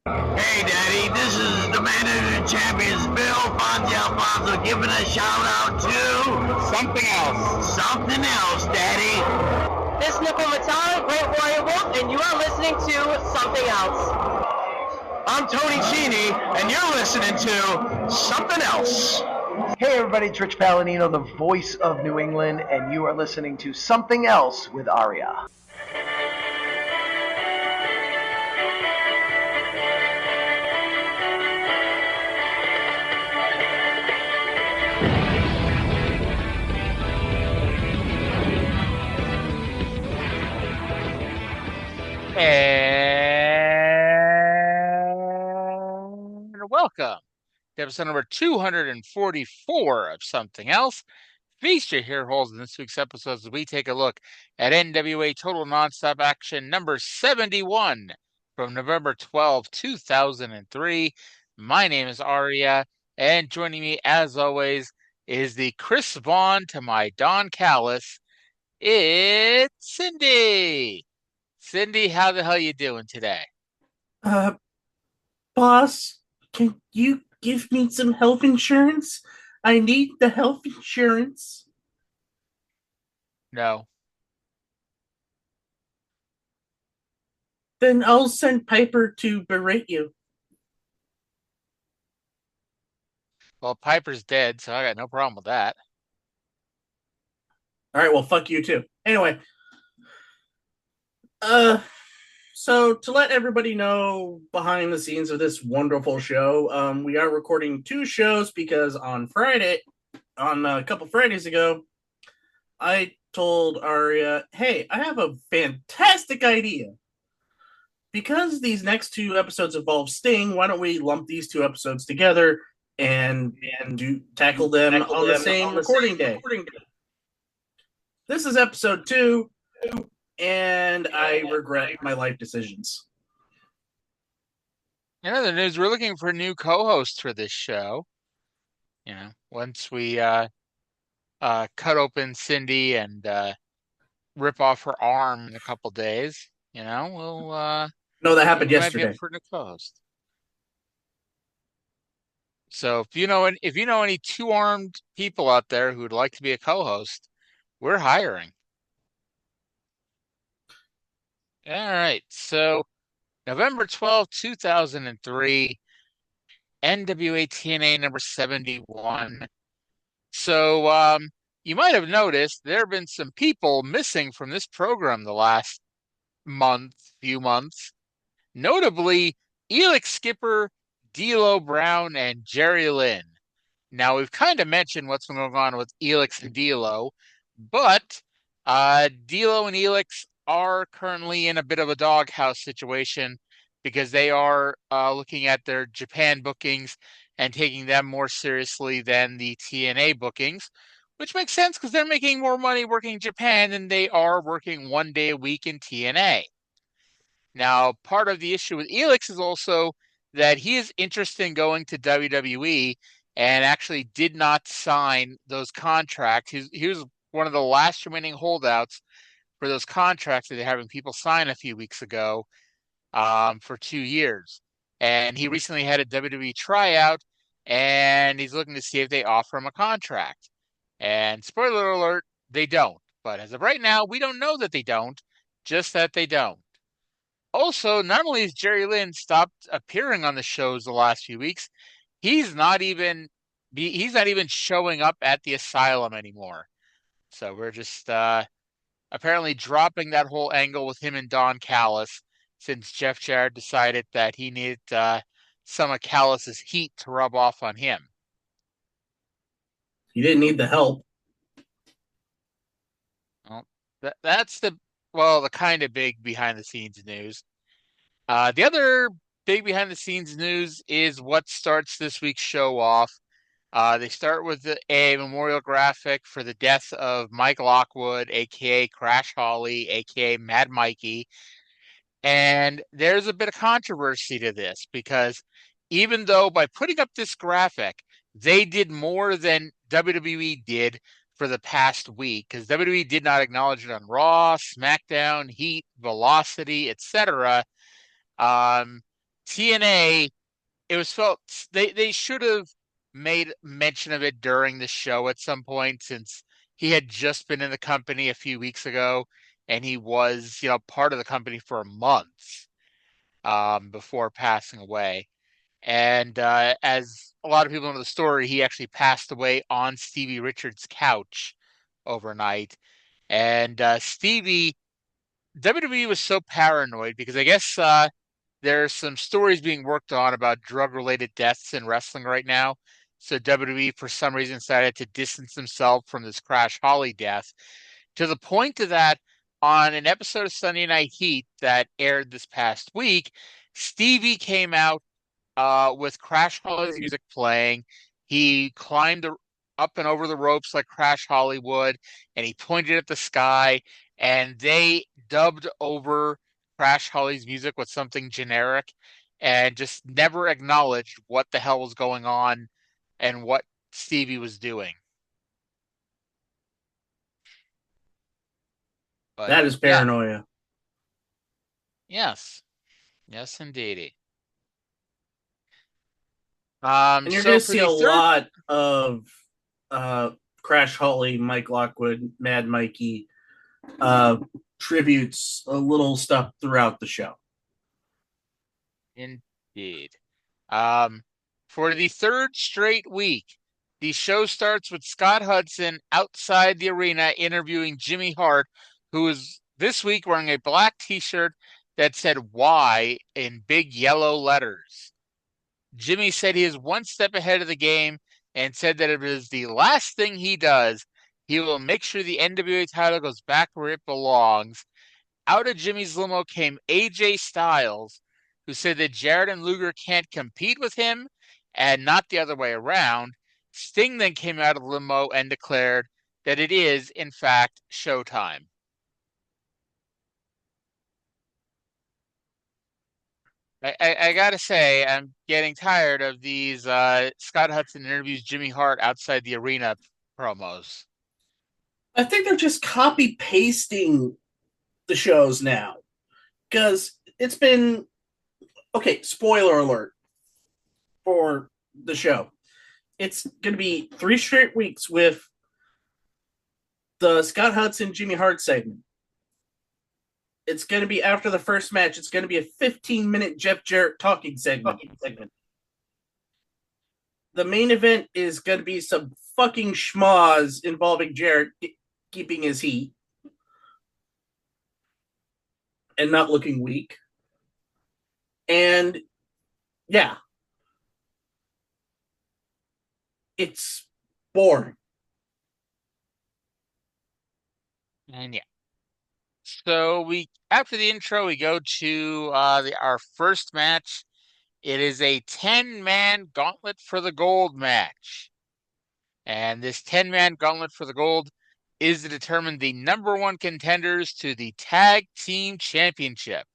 Hey, Daddy, this is the man of the champions, Bill Fonzie Alfonso, giving a shout out to something else. Something else, Daddy. This is Nicole Matata, Great Warrior Wolf, and you are listening to Something Else. I'm Tony Cini, and you're listening to Something Else. Hey everybody, it's Rich Palladino, the voice of New England, and you are listening to Something Else with Aria. And welcome to episode number 244 of Something Else. Feast your hair holes in this week's episode as we take a look at NWA Total Nonstop Action number 71 from November 12, 2003. My name is Aria, and joining me as always is the Chris Vaughn to my Don Callis. It's Cindy. Cindy, how the hell you doing today? Boss, can you give me some health insurance? I need the health insurance. No. Then I'll send Piper to berate you. Well, Piper's dead, so I got no problem with that. All right, well, fuck you too. Anyway, so to let everybody know behind the scenes of this wonderful show, we are recording two shows because on a couple Fridays ago, I told Aria, hey, I have a fantastic idea. Because these next two episodes involve Sting, why don't we lump these two episodes together and tackle them on the same recording day? This is episode 2, and I regret my life decisions. In other news, we're looking for new co-hosts for this show. You know, once we cut open Cindy and rip off her arm in a couple days, you know, we'll No, that happened we might be yesterday. up for a new co-host. So if you know any two-armed people out there who'd like to be a co-host, we're hiring. All right, so November 12, 2003, NWA TNA number 71. So you might have noticed there have been some people missing from this program the last few months. Notably, Elix Skipper, D'Lo Brown, and Jerry Lynn. Now, we've kind of mentioned what's going on with Elix and D'Lo, but D'Lo and Elix are currently in a bit of a doghouse situation because they are looking at their Japan bookings and taking them more seriously than the TNA bookings, which makes sense because they're making more money working Japan than they are working 1 day a week in TNA. Now, part of the issue with Elix is also that he is interested in going to WWE and actually did not sign those contracts. He was one of the last remaining holdouts for those contracts that they're having people sign a few weeks ago for 2 years. And he recently had a WWE tryout, and he's looking to see if they offer him a contract. And spoiler alert, they don't. But as of right now, we don't know that they don't, just that they don't. Also, not only has Jerry Lynn stopped appearing on the shows the last few weeks, he's not even showing up at the asylum anymore. So we're just apparently dropping that whole angle with him and Don Callis since Jeff Jarrett decided that he needed some of Callis's heat to rub off on him. He didn't need the help. Well, that's the kind of big behind the scenes news. The other big behind the scenes news is what starts this week's show off. They start with a memorial graphic for the death of Mike Lockwood, aka Crash Holly, aka Mad Mikey. And there's a bit of controversy to this because even though by putting up this graphic, they did more than WWE did for the past week, because WWE did not acknowledge it on Raw, SmackDown, Heat, Velocity, etc. TNA, it was felt they should have made mention of it during the show at some point, since he had just been in the company a few weeks ago, and he was, part of the company for months before passing away. And as a lot of people know the story, he actually passed away on Stevie Richards' couch overnight. And Stevie, WWE was so paranoid because I guess there's some stories being worked on about drug-related deaths in wrestling right now. So WWE, for some reason, decided to distance themselves from this Crash Holly death, to the point that on an episode of Sunday Night Heat that aired this past week, Stevie came out with Crash Holly's music playing. He climbed up and over the ropes like Crash Hollywood, and he pointed at the sky, and they dubbed over Crash Holly's music with something generic and just never acknowledged what the hell was going on and what Stevie was doing. But, that is paranoia. Yeah. Yes, indeedy. And you're going to see a lot of Crash Holly, Mike Lockwood, Mad Mikey tributes, a little stuff throughout the show. Indeed. For the third straight week, the show starts with Scott Hudson outside the arena interviewing Jimmy Hart, who is this week wearing a black t-shirt that said "Y" in big yellow letters. Jimmy said he is one step ahead of the game and said that if it is the last thing he does, he will make sure the NWA title goes back where it belongs. Out of Jimmy's limo came AJ Styles, who said that Jarrett and Luger can't compete with him and not the other way around. Sting then came out of the limo and declared that it is, in fact, showtime. I gotta say, I'm getting tired of these Scott Hudson interviews Jimmy Hart outside the arena promos. I think they're just copy pasting the shows now, because it's been okay. Spoiler alert for the show. It's going to be 3 straight weeks with the Scott Hudson Jimmy Hart segment. It's going to be after the first match. It's going to be a 15-minute Jeff Jarrett talking segment. The main event is going to be some fucking schmoz involving Jarrett keeping his heat and not looking weak. And yeah, it's boring. And yeah. So after the intro, we go to our first match. It is a 10-man gauntlet for the gold match. And this 10-man gauntlet for the gold is to determine the number 1 contenders to the Tag Team Championship.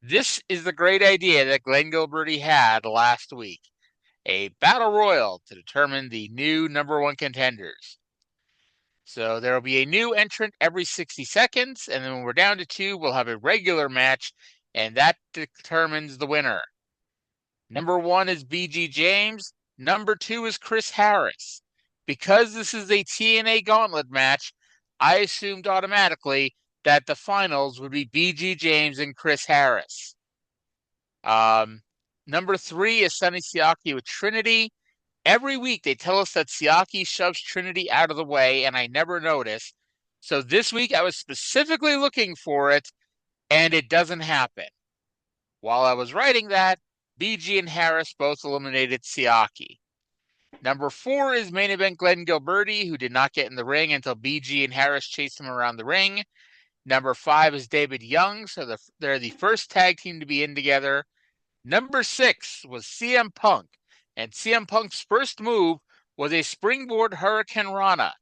This is the great idea that Glen Gilbertti had last week. A battle royal to determine the new number 1 contenders. So there will be a new entrant every 60 seconds, and then when we're down to 2, we'll have a regular match, and that determines the winner. Number 1 is BG James. Number 2 is Chris Harris. Because this is a TNA gauntlet match, I assumed automatically that the finals would be BG James and Chris Harris. Number 3 is Sonny Siaki with Trinity. Every week they tell us that Siaki shoves Trinity out of the way, and I never notice. So this week I was specifically looking for it, and it doesn't happen. While I was writing that, BG and Harris both eliminated Siaki. Number 4 is main event Glen Gilbertti, who did not get in the ring until BG and Harris chased him around the ring. Number 5 is David Young, so they're the first tag team to be in together. Number 6 was CM Punk, and CM Punk's first move was a springboard Hurricane Rana.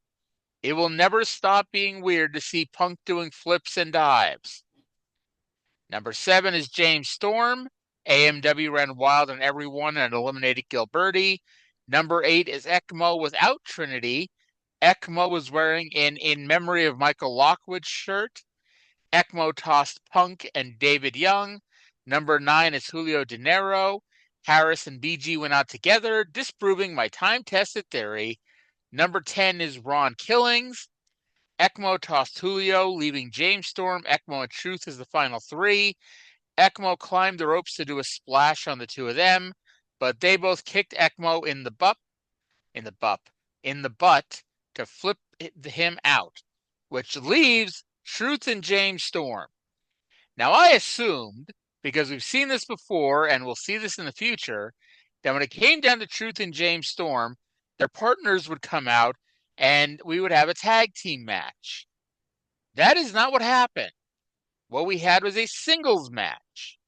It will never stop being weird to see Punk doing flips and dives. Number 7 is James Storm. AMW ran wild on everyone and eliminated Gilbertti. Number 8 is ECMO without Trinity. ECMO was wearing an In Memory of Michael Lockwood shirt. ECMO tossed Punk and David Young. Number 9 is Julio De Niro. Harris and BG went out together, disproving my time-tested theory. Number 10 is Ron Killings. ECMO tossed Julio, leaving James Storm, ECMO, and Truth as the final 3. ECMO climbed the ropes to do a splash on the 2 of them, but they both kicked ECMO in the butt to flip him out, which leaves Truth and James Storm. Now, I assumed, because we've seen this before and we'll see this in the future, that when it came down to Truth and James Storm, their partners would come out and we would have a tag team match. That is not what happened. What we had was a singles match.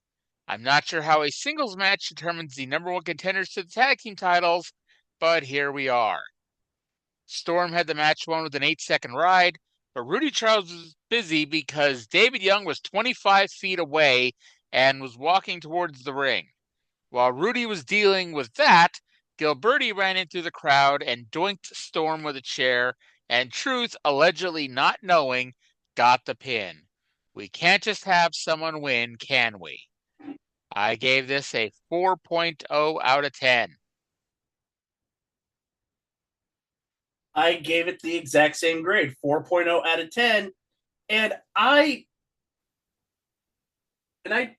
I'm not sure how a singles match determines the number 1 contenders to the tag team titles, but here we are. Storm had the match won with an 8-second ride, but Rudy Charles was busy because David Young was 25 feet away and was walking towards the ring. While Rudy was dealing with that, Gilbertti ran in through the crowd and doinked Storm with a chair, and Truth, allegedly not knowing, got the pin. We can't just have someone win, can we? I gave this a 4.0 out of 10. I gave it the exact same grade, 4.0 out of 10. And I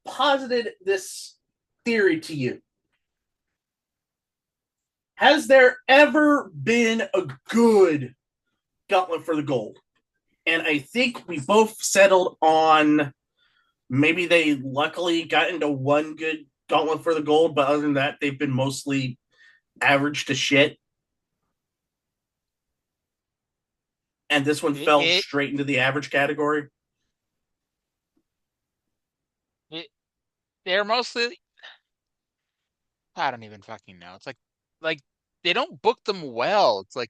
posited this theory to you. Has there ever been a good Gauntlet for the Gold? And I think we both settled on maybe they luckily got into one good Gauntlet for the Gold, but other than that, they've been mostly average to shit. And this one fell straight into the average category. They're mostly, I don't even fucking know. It's like they don't book them well. It's like,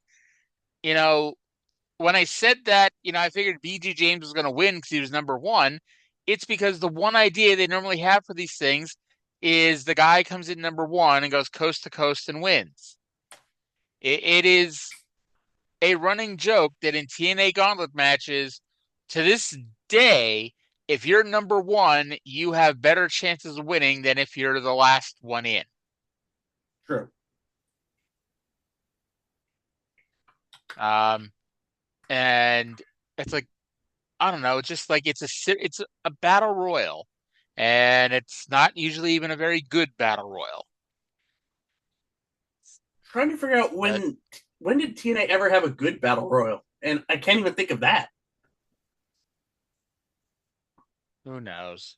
when I said that, I figured BG James was going to win because he was number 1. It's because the one idea they normally have for these things is the guy comes in number 1 and goes coast to coast and wins. It is a running joke that in TNA Gauntlet matches, to this day, if you're number 1, you have better chances of winning than if you're the last one in. True. And it's like, I don't know, it's just like it's a battle royal, and it's not usually even a very good battle royal. Trying to figure out when did TNA ever have a good battle royal, and I can't even think of that. Who knows?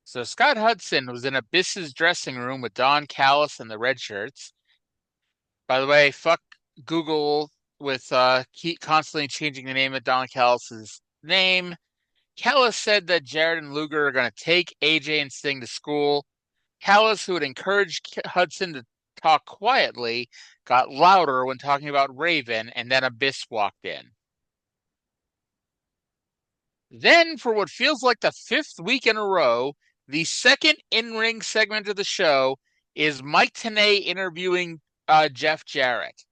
So Scott Hudson was in Abyss's dressing room with Don Callis and the Red Shirts. By the way, fuck Google with constantly changing the name of Don Callis' name. Callis said that Jarrett and Luger are going to take AJ and Sting to school. Callis, who had encouraged Hudson to talk quietly, got louder when talking about Raven, and then Abyss walked in. Then, for what feels like the 5th week in a row, the second in-ring segment of the show is Mike Tenay interviewing Jeff Jarrett.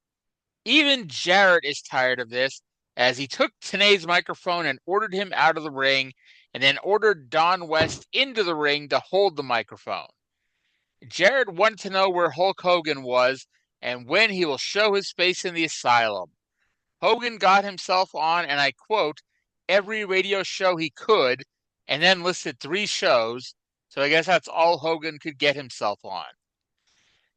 Even Jarrett is tired of this, as he took Tenay's microphone and ordered him out of the ring, and then ordered Don West into the ring to hold the microphone. Jarrett wanted to know where Hulk Hogan was and when he will show his face in the asylum. Hogan got himself on, and I quote, every radio show he could, and then listed 3 shows, so I guess that's all Hogan could get himself on.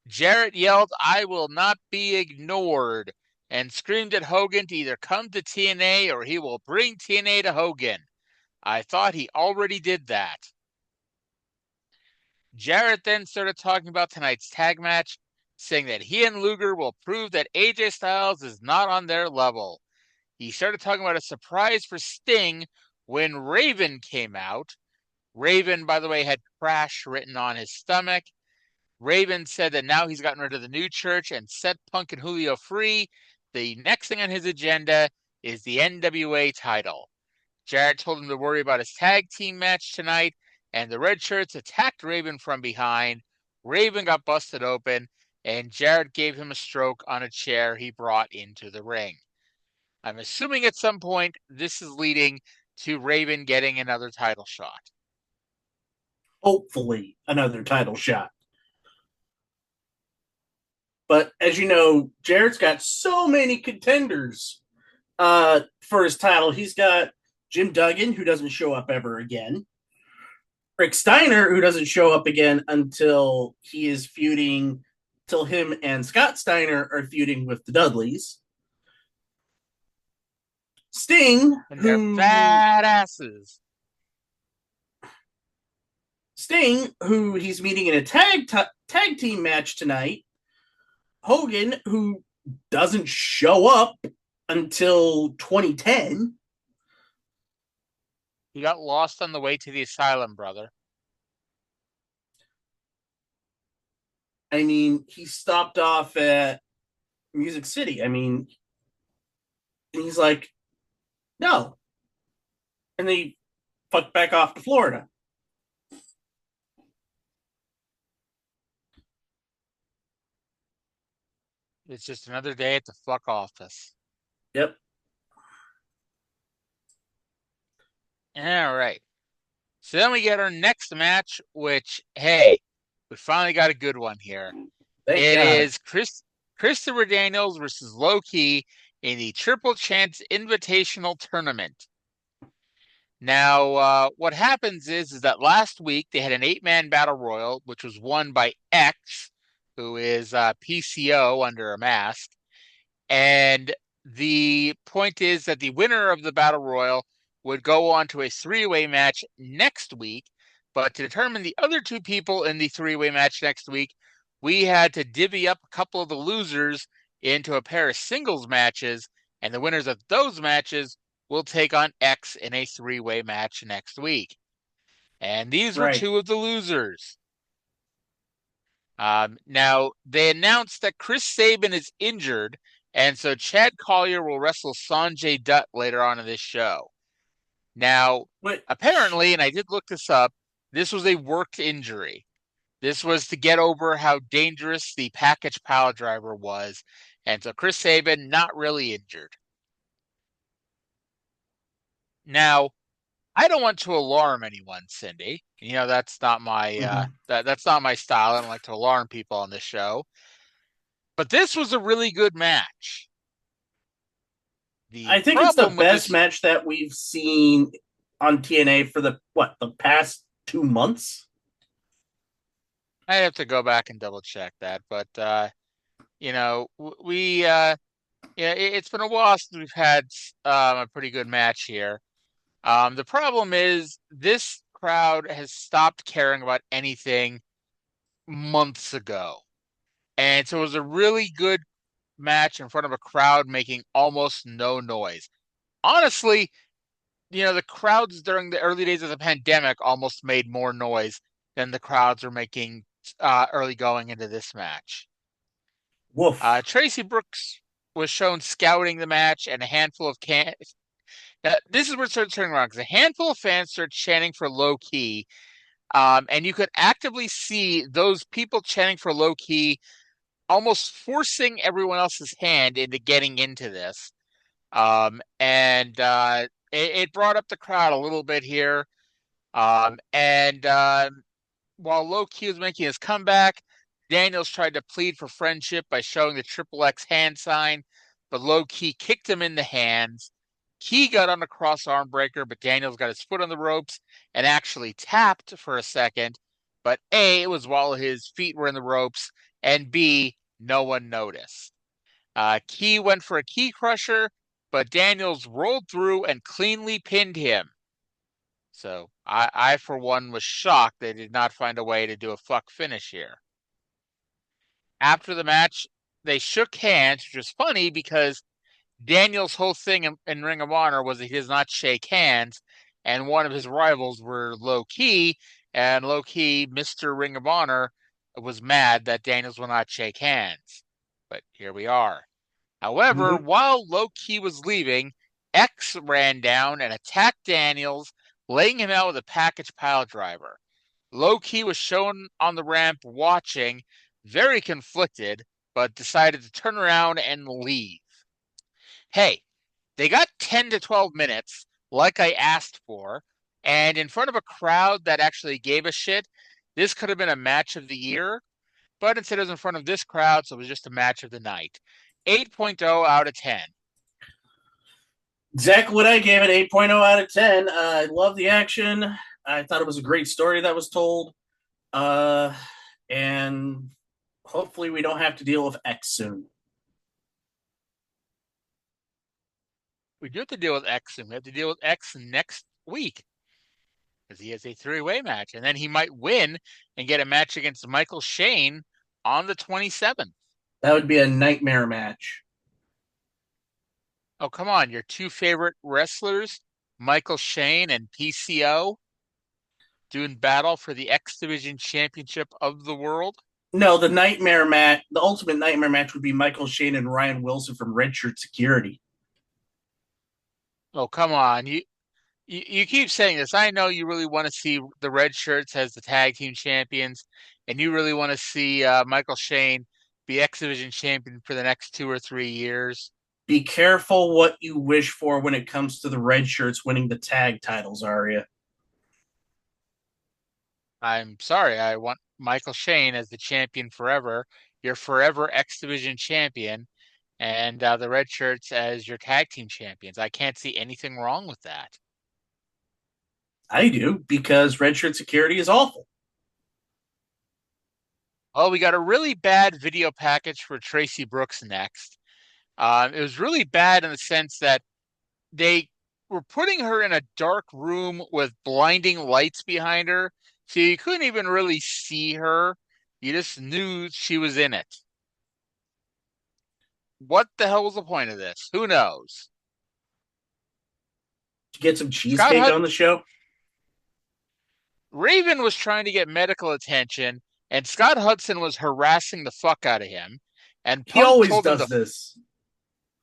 Jarrett yelled, "I will not be ignored," and screamed at Hogan to either come to TNA or he will bring TNA to Hogan. I thought he already did that. Jarrett then started talking about tonight's tag match, saying that he and Luger will prove that AJ Styles is not on their level. He started talking about a surprise for Sting when Raven came out. Raven, by the way, had Crash written on his stomach. Raven said that now he's gotten rid of the new church and set Punk and Julio free. The next thing on his agenda is the NWA title. Jarrett told him to worry about his tag team match tonight, and the Red Shirts attacked Raven from behind. Raven got busted open, and Jarrett gave him a stroke on a chair he brought into the ring. I'm assuming at some point this is leading to Raven getting another title shot. hopefully another title shot. But as you know, Jarrett's got so many contenders for his title. He's got Jim Duggan, who doesn't show up ever again. Rick Steiner, who doesn't show up again until he is feuding, till him and Scott Steiner are feuding with the Dudleys. Sting, And they're badasses. Sting, who he's meeting in a tag team match tonight. Hogan, who doesn't show up until 2010. He got lost on the way to the asylum, brother. I mean, he stopped off at Music City. I mean, and he's like, no. And they fucked back off to Florida. It's just another day at the fuck office. Yep. All right. So then we get our next match, which, hey, we finally got a good one here. Thank God. Is Christopher Daniels versus Low Ki in the Triple Chance Invitational Tournament. Now, what happens is that last week they had an 8-man battle royal, which was won by X, who is PCO under a mask. And the point is that the winner of the battle royal would go on to a 3-way match next week. But to determine the other 2 people in the 3-way match next week, we had to divvy up a couple of the losers into a pair of singles matches, and the winners of those matches will take on X in a 3-way match next week. And these were 2 of the losers. Now, they announced that Chris Sabin is injured, and so Chad Collier will wrestle Sanjay Dutt later on in this show. Now, apparently, and I did look this up, this was a worked injury. This was to get over how dangerous the package pile driver was. And so Chris Sabin, not really injured. Now, I don't want to alarm anyone, Cindy. You know, that's not my that's not my style. I don't like to alarm people on this show. But this was a really good match. I think it's the best match that we've seen on TNA for the past 2 months. I have to go back and double check that, but you know, it's been a while since we've had a pretty good match here. The problem is this crowd has stopped caring about anything months ago, and so it was a really good match in front of a crowd making almost no noise. Honestly, you know, the crowds during the early days of the pandemic almost made more noise than the crowds are making early going into this match. Woof. Tracy Brooks was shown scouting the match, and a handful of Now, this is where it started turning around, because a handful of fans started chanting for Low Ki, and you could actively see those people chanting for Low Ki almost forcing everyone else's hand into getting into this. It brought up the crowd a little bit here. While Low Ki was making his comeback, Daniels tried to plead for friendship by showing the Triple X hand sign, but Low Ki kicked him in the hands. Ki got on a cross arm breaker, but Daniels got his foot on the ropes and actually tapped for a second. But A, it was while his feet were in the ropes, and B, no one noticed. Ki went for a key crusher, but Daniels rolled through and cleanly pinned him. So I for one, was shocked they did not find a way to do a fuck finish here. After the match, they shook hands, which was funny because Daniel's whole thing in Ring of Honor was that he does not shake hands, and one of his rivals were Low Ki, and Low Ki, Mr. Ring of Honor, was mad that Daniels will not shake hands. But here we are. However, while Low Ki was leaving, X ran down and attacked Daniels, laying him out with a package pile driver. Low Ki was shown on the ramp watching, very conflicted, but decided to turn around and leave. Hey, they got 10 to 12 minutes, like I asked for, And in front of a crowd that actually gave a shit, this could have been a match of the year, but instead it was in front of this crowd, so it was just a match of the night. 8.0 out of 10. Exactly what I gave it, 8.0 out of 10. I love the action. I thought it was a great story that was told. And hopefully we don't have to deal with X soon. We do have to deal with X, and we have to deal with X next week because he has a three-way match, and then he might win and get a match against Michael Shane on the 27th. That would be a nightmare match. Oh, come on. Your two favorite wrestlers, Michael Shane and PCO, doing battle for the X Division Championship of the world? No, the nightmare match, the ultimate nightmare match would be Michael Shane and Ryan Wilson from Red Shirt Security. Oh, come on. You keep saying this. I know you really want to see the Red Shirts as the tag team champions, and you really want to see Michael Shane be X Division champion for the next 2 or 3 years. Be careful what you wish for when it comes to the Red Shirts winning the tag titles, Arya. I'm sorry. I want Michael Shane as the champion forever, your forever X Division champion, and the Red Shirts as your tag team champions. I can't see anything wrong with that. I do, because Red Shirt Security is awful. Oh, we got a really bad video package for Tracy Brooks next. It was really bad in the sense that they were putting her in a dark room with blinding lights behind her, so you couldn't even really see her. You just knew she was in it. What the hell was the point of this? Who knows? To get some cheesecake on the show. Raven was trying to get medical attention, and Scott Hudson was harassing the fuck out of him. And Punk he always does this.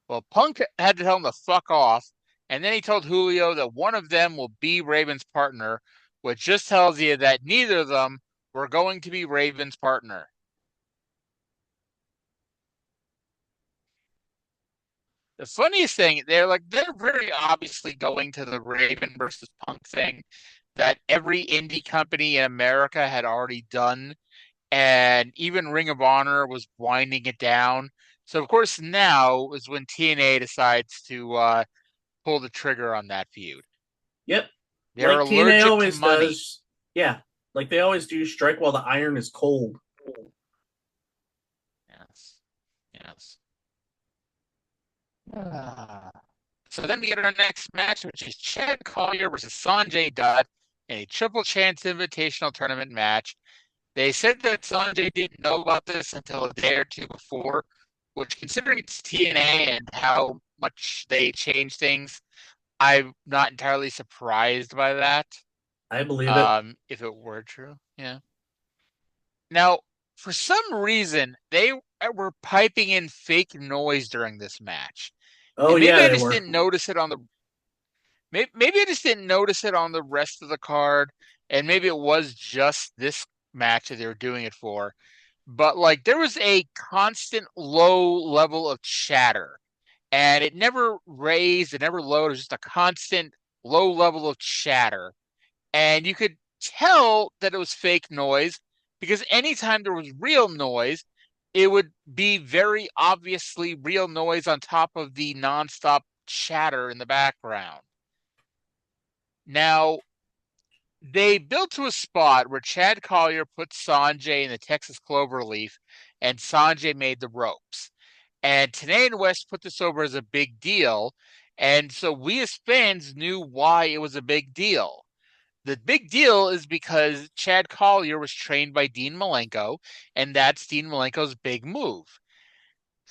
Well, Punk had to tell him to fuck off, and then he told Julio that one of them will be Raven's partner, which just tells you that neither of them were going to be Raven's partner. The funniest thing, they're very obviously going to the Raven versus Punk thing that every indie company in America had already done, and even Ring of Honor was winding it down. So, of course, now is when TNA decides to pull the trigger on that feud. Yep. They're like allergic TNA always to money. Does. Yeah, like they always do, strike while the iron is cold. Yes. So then we get our next match, which is Chad Collier versus Sanjay Dutt in a Triple Chance Invitational Tournament match. They said that Sanjay didn't know about this until a day or two before, which, considering it's TNA and how much they change things, I'm not entirely surprised by that. I believe it. If it were true, yeah. Now, for some reason, they were piping in fake noise during this match. Oh, maybe yeah, I just didn't notice it on the. Maybe I just didn't notice it on the rest of the card, and maybe it was just this match that they were doing it for. But like, there was a constant low level of chatter, and it never raised, it never lowered. It was just a constant low level of chatter, and you could tell that it was fake noise because anytime there was real noise, it would be very obviously real noise on top of the nonstop chatter in the background. Now, they built to a spot where Chad Collier put Sanjay in the Texas Cloverleaf, and Sanjay made the ropes. And Tenay and West put this over as a big deal, and so we as fans knew why it was a big deal. The big deal is because Chad Collier was trained by Dean Malenko, and that's Dean Malenko's big move.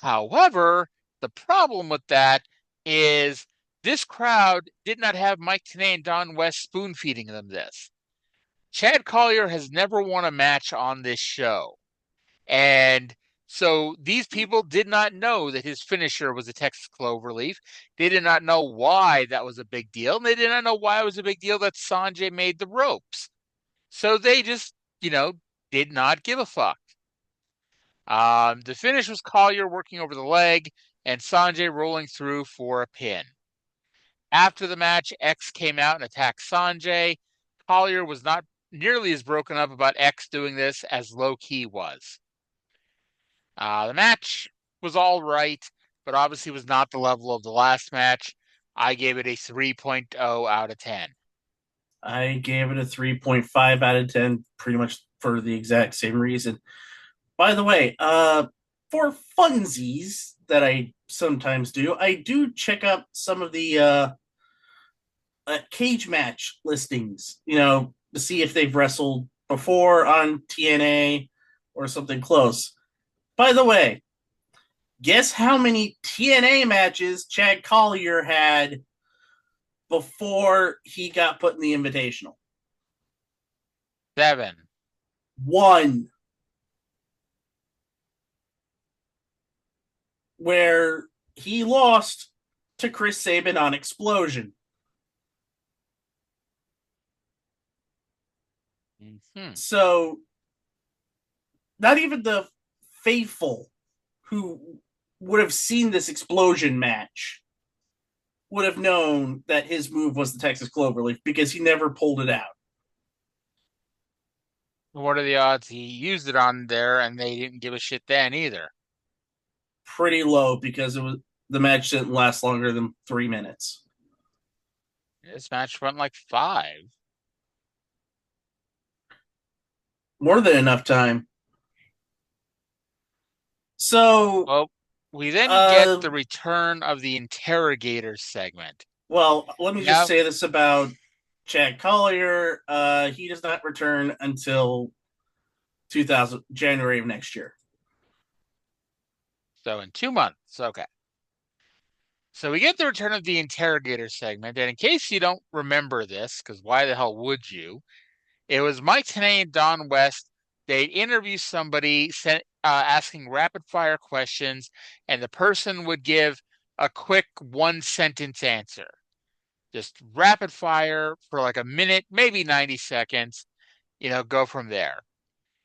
However, the problem with that is this crowd did not have Mike Tenay and Don West spoon feeding them this. Chad Collier has never won a match on this show. And so these people did not know that his finisher was a Texas Cloverleaf. They did not know why that was a big deal. And they did not know why it was a big deal that Sanjay made the ropes. So they just, did not give a fuck. The finish was Collier working over the leg and Sanjay rolling through for a pin. After the match, X came out and attacked Sanjay. Collier was not nearly as broken up about X doing this as Low Ki was. The match was all right, but obviously was not the level of the last match. I gave it a 3.0 out of 10. I gave it a 3.5 out of 10, pretty much for the exact same reason. By the way, for funsies that I sometimes do, I do check up some of the cage match listings, to see if they've wrestled before on TNA or something close. By the way, guess how many TNA matches Chad Collier had before he got put in the Invitational? 7. 1. Where he lost to Chris Sabin on Explosion. Mm-hmm. So, not even the faithful who would have seen this Explosion match would have known that his move was the Texas Cloverleaf because he never pulled it out. What are the odds he used it on there and they didn't give a shit then either? Pretty low because the match didn't last longer than 3 minutes. This match went like 5. More than enough time. So, well, we then get the return of the interrogator segment. Well, let me just say this about Chad Collier. He does not return until January of next year. So in 2 months, okay. So we get the return of the interrogator segment, and in case you don't remember this, because why the hell would you? It was Mike Tenay and Don West. They'd interview somebody asking rapid-fire questions, and the person would give a quick one-sentence answer. Just rapid-fire for like a minute, maybe 90 seconds, go from there.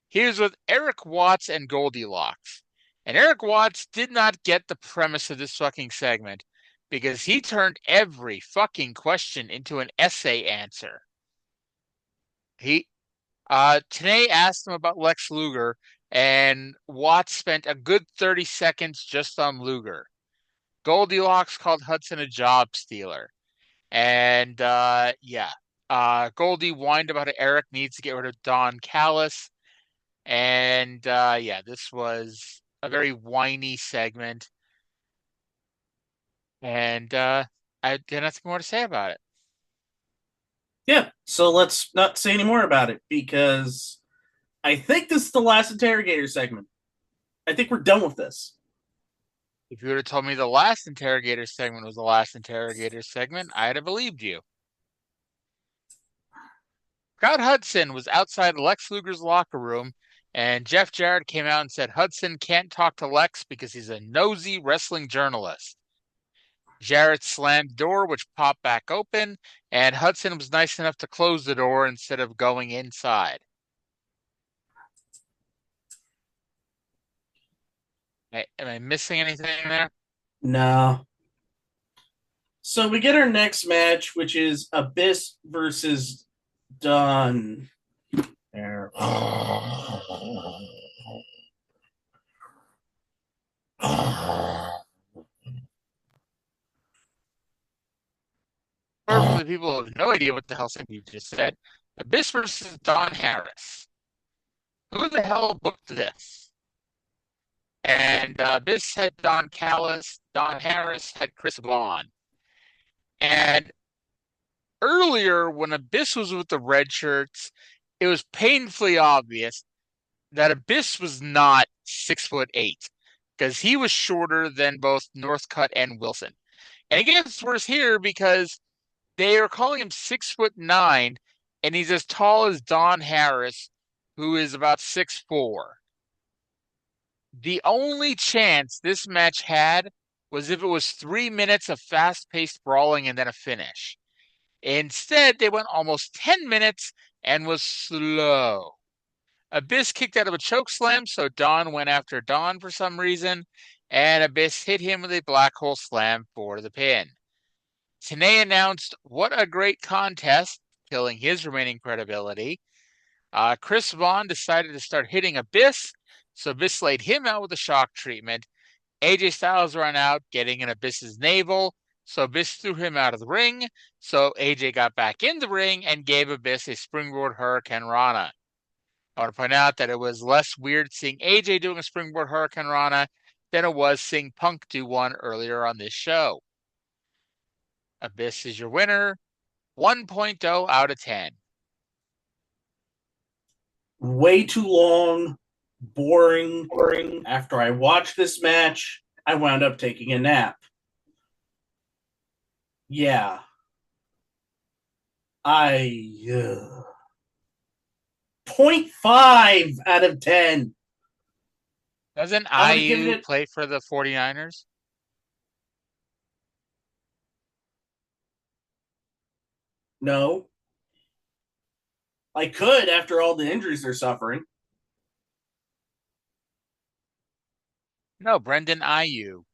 Here's with Eric Watts and Goldilocks. And Eric Watts did not get the premise of this fucking segment because he turned every fucking question into an essay answer. Tenay asked him about Lex Luger, and Watts spent a good 30 seconds just on Luger. Goldilocks called Hudson a job stealer. And, Goldie whined about how Eric needs to get rid of Don Callis. And, this was a very whiny segment. And I have nothing more to say about it. Yeah, so let's not say any more about it because I think this is the last interrogator segment. I think we're done with this. If you would have told me the last interrogator segment was the last interrogator segment, I'd have believed you. Scott Hudson was outside Lex Luger's locker room, and Jeff Jarrett came out and said Hudson can't talk to Lex because he's a nosy wrestling journalist. Jarrett slammed the door, which popped back open, and Hudson was nice enough to close the door instead of going inside. Am I missing anything there? No. So we get our next match, which is Abyss versus Dunn. There. For the people who have no idea what the hell you just said, Abyss versus Don Harris. Who the hell booked this? And Abyss had Don Callis, Don Harris had Chris Vaughn. And earlier, when Abyss was with the red shirts, it was painfully obvious that Abyss was not 6'8", because he was shorter than both Northcutt and Wilson. And it gets worse here because they are calling him 6'9", and he's as tall as Don Harris, who is about 6'4". The only chance this match had was if it was 3 minutes of fast-paced brawling and then a finish. Instead, they went almost 10 minutes and was slow. Abyss kicked out of a chokeslam, so Don went after Don for some reason, and Abyss hit him with a black hole slam for the pin. Tenay announced, "What a great contest," killing his remaining credibility. Chris Vaughn decided to start hitting Abyss, so Abyss laid him out with a shock treatment. AJ Styles ran out, getting in Abyss's navel, so Abyss threw him out of the ring, so AJ got back in the ring and gave Abyss a springboard Hurricane Rana. I want to point out that it was less weird seeing AJ doing a springboard Hurricane Rana than it was seeing Punk do one earlier on this show. Abyss is your winner, 1.0 out of 10. Way too long, boring. After I watched this match, I wound up taking a nap. Yeah. 0.5 out of 10. Doesn't I would've given IU it- play for the 49ers? No. I could after all the injuries they're suffering. No, Brendan IU.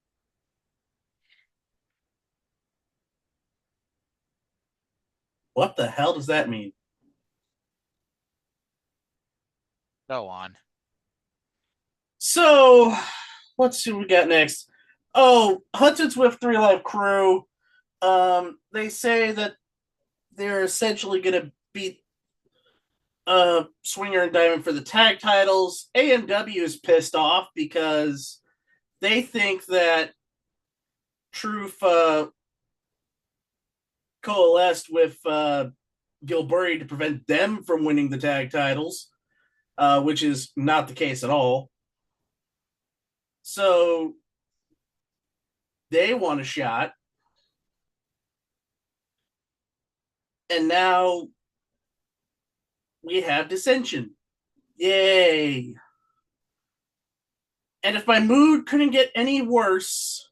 What the hell does that mean? Go on. So, let's see what we got next. Oh, Hunted Swift 3 Live Crew. They say that they're essentially going to beat Swinger and Diamond for the tag titles. AMW is pissed off because they think that Truth coalesced with Gilbertti to prevent them from winning the tag titles, which is not the case at all. So they want a shot. And now we have dissension. Yay. And if my mood couldn't get any worse,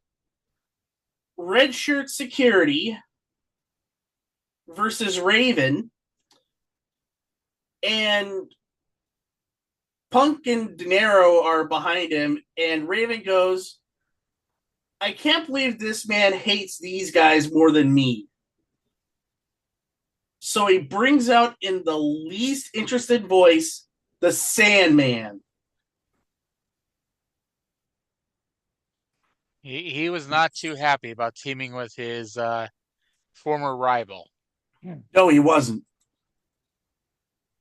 Red Shirt Security versus Raven, and Punk and De Niro are behind him, and Raven goes, "I can't believe this man hates these guys more than me." So he brings out in the least interested voice the Sandman. He was not too happy about teaming with his former rival, No, he wasn't.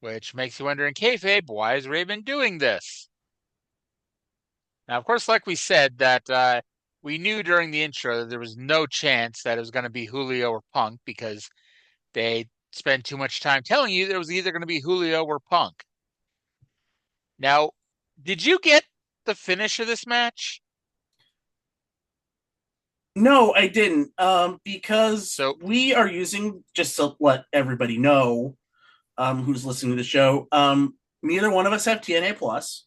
which makes you wonder in kayfabe, why is Raven doing this? Now, of course, like we said, that we knew during the intro that there was no chance that it was going to be Julio or Punk because they spent too much time telling you that it was either going to be Julio or Punk. Now, did you get the finish of this match? No, I didn't. Because we are using, just to let everybody know who's listening to the show, neither one of us have TNA Plus.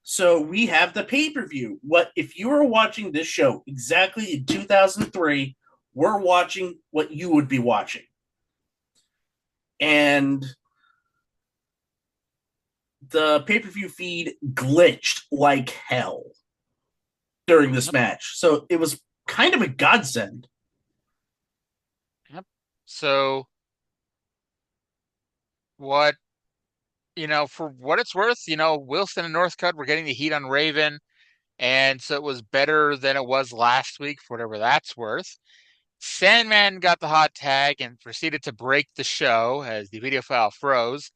So we have the pay-per-view. What if you were watching this show exactly in 2003, we're watching what you would be watching. And the pay-per-view feed glitched like hell during this match. So it was kind of a godsend. Yep. So what, for what it's worth, Wilson and Northcutt were getting the heat on Raven, and so it was better than it was last week, for whatever that's worth. Sandman got the hot tag and proceeded to break the show as the video file froze.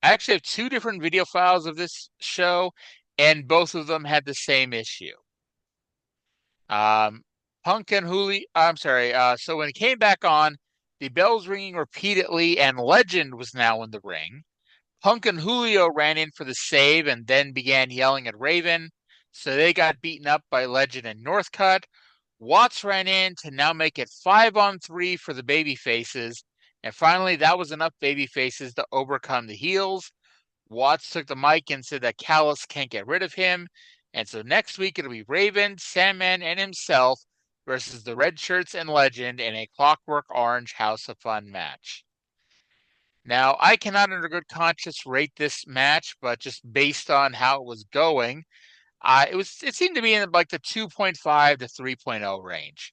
I actually have two different video files of this show, and both of them had the same issue. Punk and so when it came back on, the bells ringing repeatedly, and Legend was now in the ring. Punk and Julio ran in for the save and then began yelling at Raven, so they got beaten up by Legend and Northcutt. Watts ran in to now make it 5-on-3 for the baby faces, and finally that was enough baby faces to overcome the heels. Watts took the mic and said that Callis can't get rid of him, and so next week it'll be Raven, Sandman, and himself versus the Red Shirts and Legend in a Clockwork Orange House of Fun match. Now, I cannot under good conscience rate this match, but just based on how it was going, it seemed to be in like the 2.5 to 3.0 range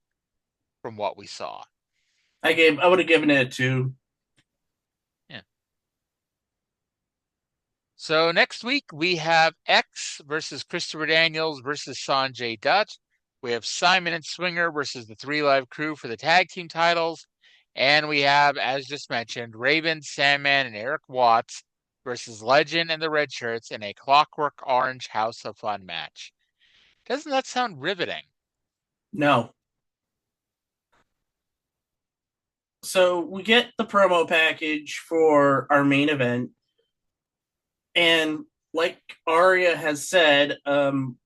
from what we saw. I would have given it a 2. Yeah. So next week we have X versus Christopher Daniels versus Sanjay Dutt. We have Simon and Swinger versus the 3 Live Crew for the tag team titles. And we have, as just mentioned, Raven, Sandman, and Eric Watts versus Legend and the Red Shirts in a Clockwork Orange House of Fun match. Doesn't that sound riveting? No. So we get the promo package for our main event. And like Arya has said,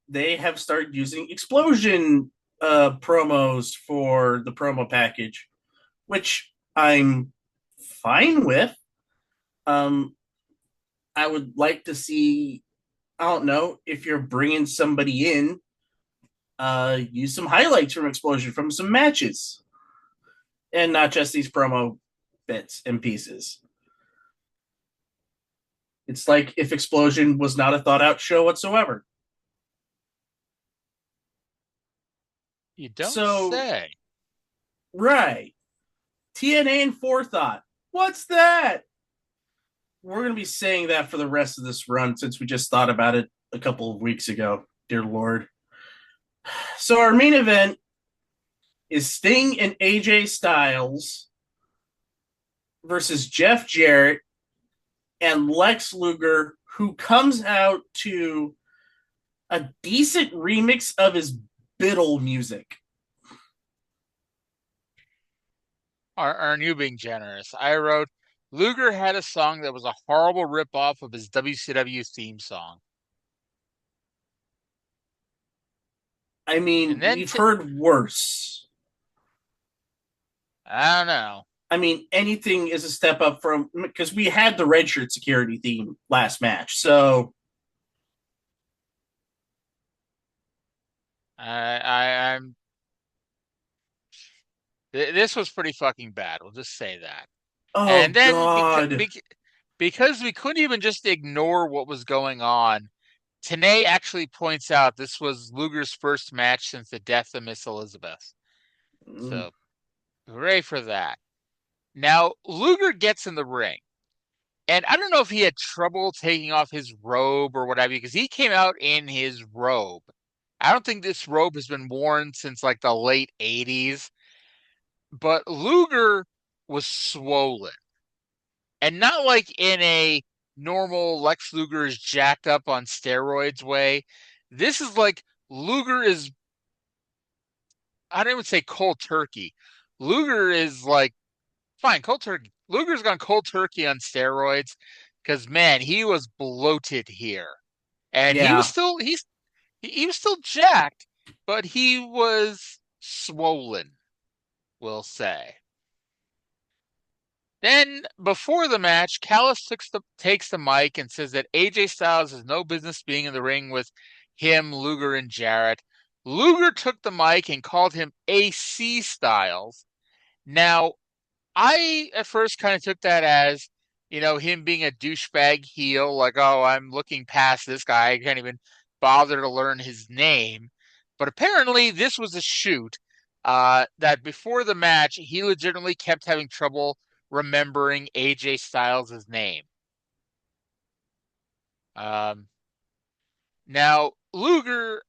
they have started using explosion promos for the promo package, which I'm fine with. I would like to see, I don't know, if you're bringing somebody in, use some highlights from Explosion from some matches and not just these promo bits and pieces. It's like if Explosion was not a thought out show whatsoever. You don't say. Right. TNA and Forethought. What's that? We're going to be saying that for the rest of this run since we just thought about it a couple of weeks ago. Dear Lord. So our main event is Sting and AJ Styles versus Jeff Jarrett and Lex Luger, who comes out to a decent remix of his Biddle music. Aren't you being generous? I wrote, Luger had a song that was a horrible ripoff of his WCW theme song. I mean, we've heard worse. I don't know. I mean, anything is a step up from, because we had the red shirt security theme last match. So I'm. This was pretty fucking bad. We'll just say that. Oh, and then God. Because we couldn't even just ignore what was going on, Tenay actually points out this was Luger's first match since the death of Miss Elizabeth. So, hooray for that. Now, Luger gets in the ring. And I don't know if he had trouble taking off his robe or whatever, because he came out in his robe. I don't think this robe has been worn since like the late 80s. But Luger was swollen. And not like in a normal Lex Luger is jacked up on steroids way. This is like Luger is, I don't even say cold turkey. Luger is like, fine, cold turkey. Luger's gone cold turkey on steroids because, man, he was bloated here. And he was still, he was still jacked, but he was swollen, we'll say. Then, before the match, Callis takes the mic and says that AJ Styles has no business being in the ring with him, Luger, and Jarrett. Luger took the mic and called him AC Styles. Now, I at first kind of took that as, him being a douchebag heel, like, oh, I'm looking past this guy. I can't even bother to learn his name. But apparently, this was a shoot that before the match, he legitimately kept having trouble remembering AJ Styles' name. Now, Luger,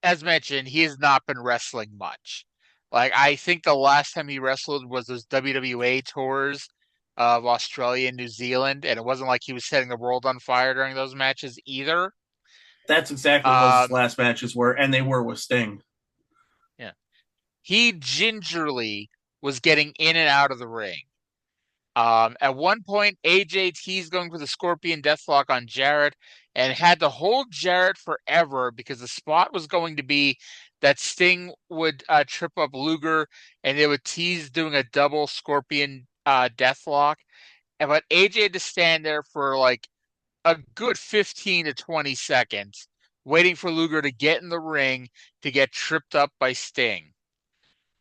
as mentioned, he has not been wrestling much. Like, I think the last time he wrestled was those WWA tours of Australia and New Zealand, and it wasn't like he was setting the world on fire during those matches either. That's exactly what his last matches were, and they were with Sting. Yeah. He gingerly was getting in and out of the ring. At one point, AJ teased going for the Scorpion Deathlock on Jarrett and had to hold Jarrett forever because the spot was going to be that Sting would trip up Luger and they would tease doing a double Scorpion Deathlock. But AJ had to stand there for like a good 15 to 20 seconds waiting for Luger to get in the ring to get tripped up by Sting.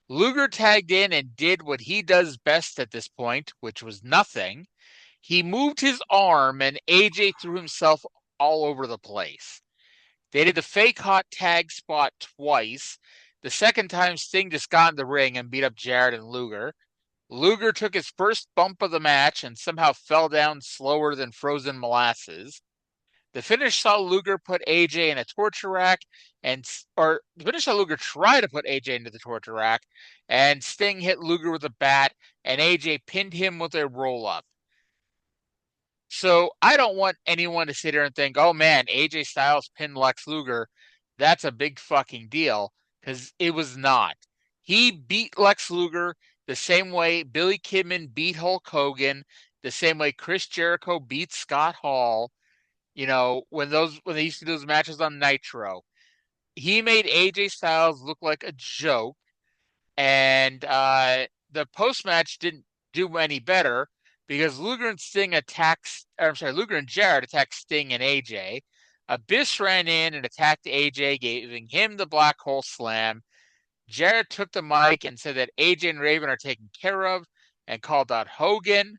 Luger tagged in and did what he does best at this point, which was nothing. He moved his arm and AJ threw himself all over the place. They did the fake hot tag spot twice. The second time, Sting just got in the ring and beat up Jarrett and Luger. Luger took his first bump of the match and somehow fell down slower than frozen molasses. The finish saw Luger put AJ in a torture rack, or the finish saw Luger try to put AJ into the torture rack, and Sting hit Luger with a bat, and AJ pinned him with a roll up. So I don't want anyone to sit here and think, oh man, AJ Styles pinned Lex Luger. That's a big fucking deal, because it was not. He beat Lex Luger the same way Billy Kidman beat Hulk Hogan, the same way Chris Jericho beat Scott Hall. When they used to do those matches on Nitro, he made AJ Styles look like a joke, and the post match didn't do any better because Luger and Jarrett attacked Sting and AJ. Abyss ran in and attacked AJ, giving him the Black Hole Slam. Jarrett took the mic and said that AJ and Raven are taken care of and called out Hogan.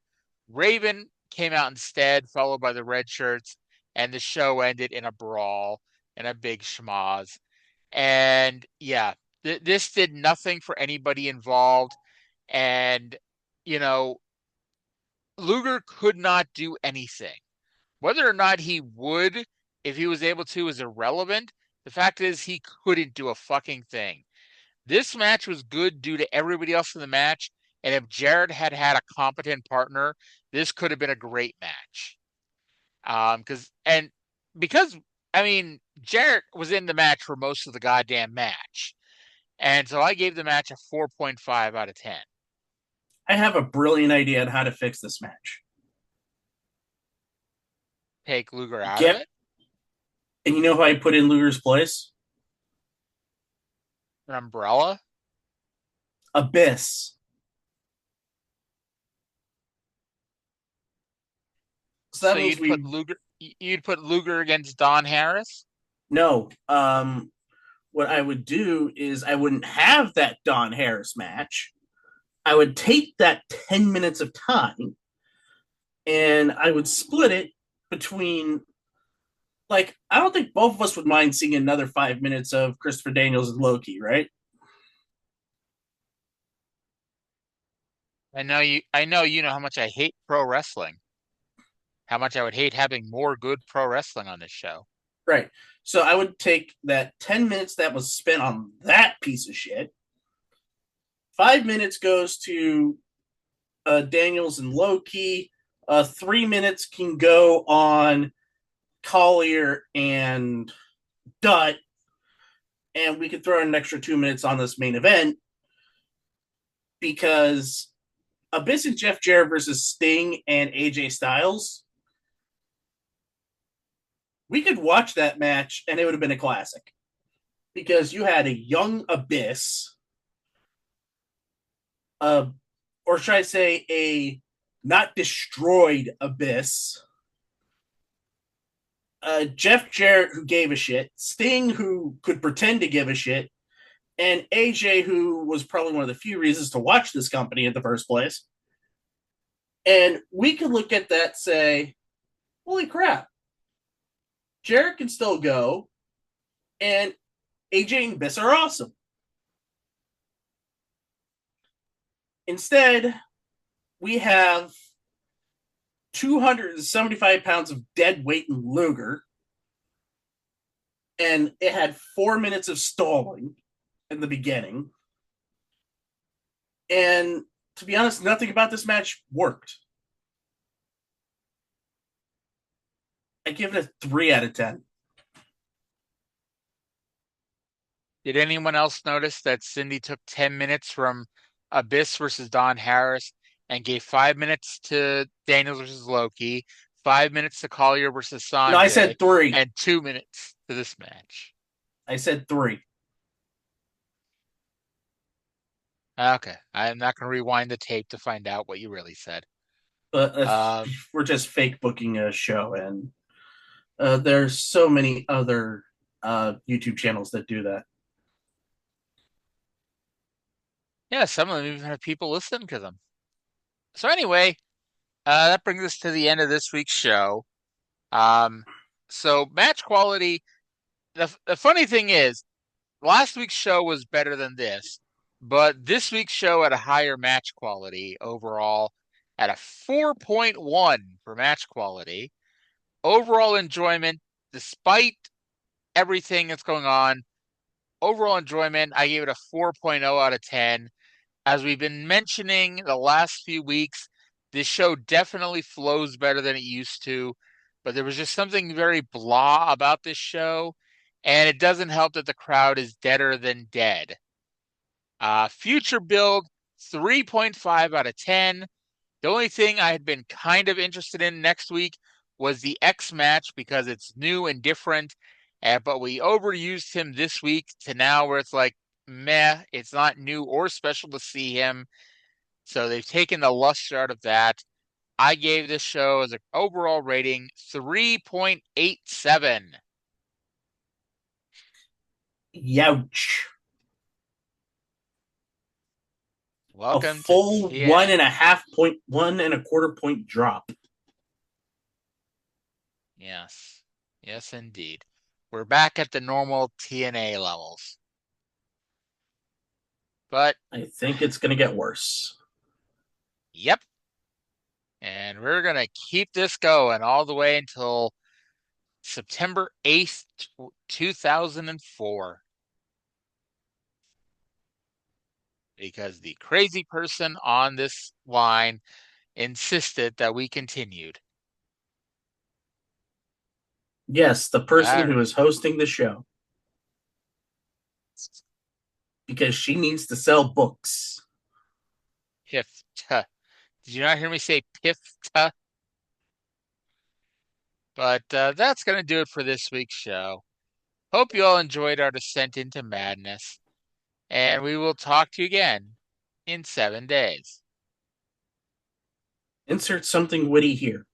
Raven came out instead, followed by the Red Shirts, and the show ended in a brawl and a big schmoz. And yeah, this did nothing for anybody involved. And, Luger could not do anything. Whether or not he would, if he was able to, is irrelevant. The fact is, he couldn't do a fucking thing. This match was good due to everybody else in the match. And if Jarrett had had a competent partner, this could have been a great match. Because Jarrett was in the match for most of the goddamn match. And so I gave the match a 4.5 out of 10. I have a brilliant idea on how to fix this match. Take Luger out of it? And you know who I put in Luger's place? An umbrella? Abyss. So you'd put Luger against Don Harris? No. What I would do is I wouldn't have that Don Harris match. I would take that 10 minutes of time and I would split it between, I don't think both of us would mind seeing another 5 minutes of Christopher Daniels and Loki, right? I know you know how much I hate pro wrestling. How much I would hate having more good pro wrestling on this show. Right. So I would take that 10 minutes that was spent on that piece of shit. 5 minutes goes to Daniels and Loki. 3 minutes can go on Collier and Dutt. And we could throw in an extra 2 minutes on this main event because Abyss and Jeff Jarrett versus Sting and AJ Styles, we could watch that match and it would have been a classic because you had a young Abyss, or should I say a not destroyed Abyss, Jeff Jarrett who gave a shit, Sting who could pretend to give a shit, and AJ who was probably one of the few reasons to watch this company in the first place. And we could look at that, say, holy crap, Jarrett can still go, and AJ and Abyss are awesome. Instead, we have 275 pounds of dead weight in Luger, and it had 4 minutes of stalling in the beginning. And to be honest, nothing about this match worked. I give it a 3 out of 10. Did anyone else notice that Cindy took 10 minutes from Abyss versus Don Harris and gave 5 minutes to Daniels versus Loki, 5 minutes to Collier versus Sanjay? No, I said 3. And 2 minutes to this match. I said 3. Okay. I'm not going to rewind the tape to find out what you really said. But we're just fake booking a show, and there's so many other YouTube channels that do that. Yeah, some of them even have people listening to them. So anyway, that brings us to the end of this week's show. So match quality. The funny thing is, last week's show was better than this, But this week's show had a higher match quality overall at a 4.1 for match quality. Overall enjoyment, despite everything that's going on, overall enjoyment, I gave it a 4.0 out of 10. As we've been mentioning the last few weeks, this show definitely flows better than it used to, but there was just something very blah about this show, and it doesn't help that the crowd is deader than dead. Future build, 3.5 out of 10. The only thing I had been kind of interested in next week was the X match because it's new and different, but we overused him this week to now where it's like, meh, it's not new or special to see him. So they've taken the luster out of that. I gave this show as an overall rating 3.87. Youch. Welcome A full to TNA. 1.25 point drop. Yes. Yes, indeed. We're back at the normal TNA levels. But I think it's going to get worse. yep. And we're going to keep this going all the way until September 8th, 2004. Because the crazy person on this line insisted that we continued. Yes, the person who is hosting the show. Because she needs to sell books. Pifta. Did you not hear me say Pifta? But that's going to do it for this week's show. Hope you all enjoyed our descent into madness. And we will talk to you again in 7 days. Insert something witty here.